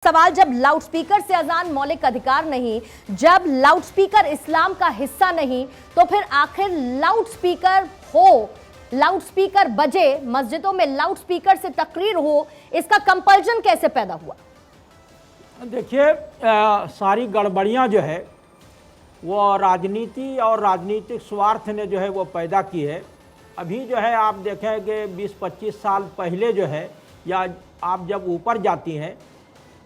सवाल, जब लाउडस्पीकर से अजान मौलिक अधिकार नहीं, जब लाउडस्पीकर इस्लाम का हिस्सा नहीं, तो फिर आखिर लाउडस्पीकर हो, लाउडस्पीकर बजे, मस्जिदों में लाउडस्पीकर से तकरीर हो, इसका कंपल्जन कैसे पैदा हुआ? देखिए, सारी गड़बड़ियां जो है वो राजनीति और राजनीतिक स्वार्थ ने जो है वो पैदा की है। अभी जो है आप देखें कि 20-25 साल पहले जो है, या आप जब ऊपर जाती हैं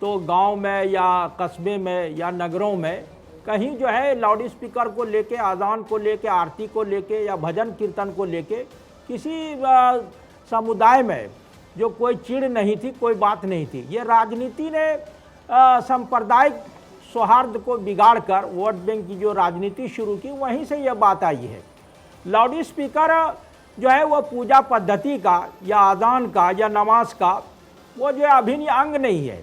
तो गांव में या कस्बे में या नगरों में कहीं जो है लाउड स्पीकर को लेके, अजान को लेके, आरती को लेके या भजन कीर्तन को लेके किसी समुदाय में जो कोई चिढ़ नहीं थी, कोई बात नहीं थी। ये राजनीति ने सांप्रदायिक सौहार्द को बिगाड़ कर वोट बैंक की जो राजनीति शुरू की, वहीं से यह बात आई है। लाउड स्पीकर जो है वो पूजा पद्धति का या अजान का या नमाज का वो जो है अभिन्न अंग नहीं है।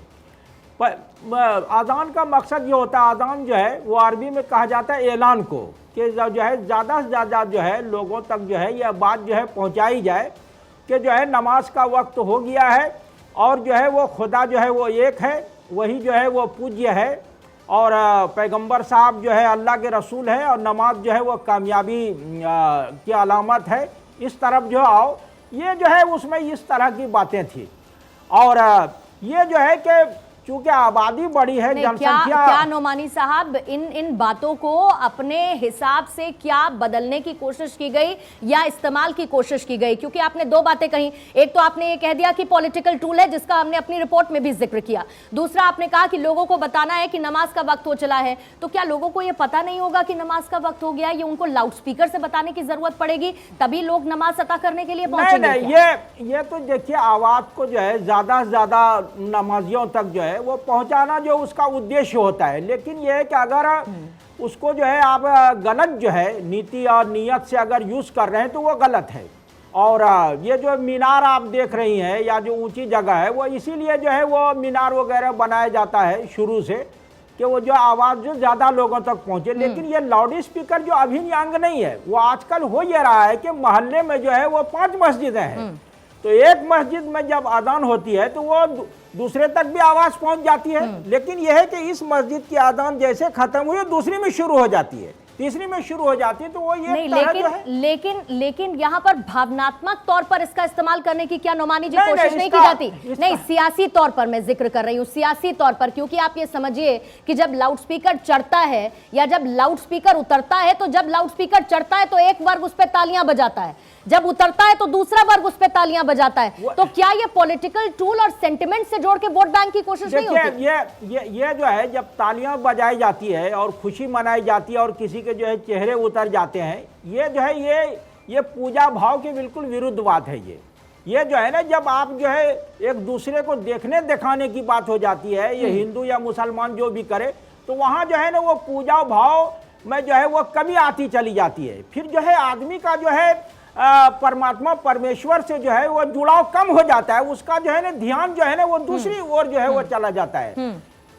अजान का मकसद ये होता है, अजान जो है वो अरबी में कहा जाता है ऐलान को, कि जो है ज़्यादा से ज़्यादा जो है लोगों तक जो है यह बात जो है पहुंचाई जाए कि जो है नमाज का वक्त हो गया है और जो है वो खुदा जो है वो एक है, वही जो है वो पूज्य है और पैगंबर साहब जो है अल्लाह के रसूल है और नमाज जो है वो कामयाबी की अलामत है। इस तरफ जो आओ, ये जो है उसमें इस तरह की बातें थी। और ये जो है कि चूंकि आबादी बड़ी है, जनसंख्या क्या नोमानी साहब, इन बातों को अपने हिसाब से क्या बदलने की कोशिश की गई या इस्तेमाल की कोशिश की गई? क्योंकि आपने दो बातें कही, एक तो आपने ये कह दिया कि पॉलिटिकल टूल है, जिसका हमने अपनी रिपोर्ट में भी जिक्र किया। दूसरा आपने कहा कि लोगों को बताना है कि नमाज का वक्त हो चला है। तो क्या लोगों को ये पता नहीं होगा कि नमाज का वक्त हो गया? ये उनको लाउडस्पीकर से बताने की जरूरत पड़ेगी, तभी लोग नमाज अता करने के लिए पहुंचेंगे? नहीं, ये तो देखिए, आवाज को जो है ज्यादा से ज्यादा नमाजियों तक जो है वो पहुंचाना जो उसका उद्देश्य होता है। लेकिन यह है कि अगर उसको जो है आप गलत जो है नीति और नियत से अगर यूज कर रहे हैं तो वो गलत है। और ये जो मीनार आप देख रही हैं या जो ऊंची जगह है, वो इसीलिए जो है वो मीनार वगैरह बनाया जाता है शुरू से, कि वो जो आवाज़ जो ज़्यादा लोगों तक पहुंचे। लेकिन ये लाउड स्पीकर जो अभिन्न अंग नहीं है, वो आजकल हो ये रहा है कि मोहल्ले में जो है वो 5 मस्जिदें हैं, तो एक मस्जिद में जब अजान होती है तो वो दूसरे तक भी आवाज पहुंच जाती है। लेकिन यह है कि इस मस्जिद की अजान जैसे खत्म हुई, दूसरी में शुरू हो जाती है, तीसरी में शुरू हो जाती है, तो वो ये नहीं, लेकिन यहाँ पर भावनात्मक तौर पर इसका इस्तेमाल करने की क्या नोमानी जी कोशिश नहीं की जाती? नहीं, सियासी तौर पर मैं जिक्र कर रही हूँ, सियासी तौर पर। क्योंकि आप ये समझिए कि जब लाउडस्पीकर चढ़ता है या जब लाउडस्पीकर उतरता है, तो जब लाउडस्पीकर चढ़ता है तो एक वर्ग उस पर तालियां बजाता है, जब उतरता है तो दूसरा वर्ग उस पर तालियां बजाता है। तो क्या ये पॉलिटिकल टूल और सेंटिमेंट से जोड़ के वोट बैंक की कोशिश नहीं होती? ये जो है, जब तालियां बजाई जाती है और खुशी मनाई जाती है और किसी के जो है चेहरे उतर जाते हैं, ये जो है ये पूजा भाव के बिल्कुल विरुद्ध बात है। ये जो है ना, जब आप जो है एक दूसरे को देखने दिखाने की बात हो जाती है, ये हिंदू या मुसलमान जो भी करे, तो वहां जो है ना वो पूजा भाव में जो है वो कमी आती चली जाती है। फिर जो है आदमी का जो है परमात्मा परमेश्वर से जो है वो जुड़ाव कम हो जाता है, उसका जो है ना ध्यान जो है ना वो दूसरी ओर जो है वो चला जाता है।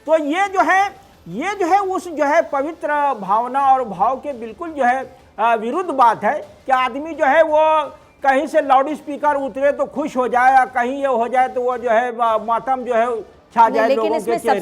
तो ये जो है उस जो है पवित्र भावना और भाव के बिल्कुल जो है विरुद्ध बात है कि आदमी जो है वो कहीं से लाउड स्पीकर उतरे तो खुश हो जाए, कहीं ये हो जाए तो वो जो है मातम जो है छा जाए लोगों के चेहरे।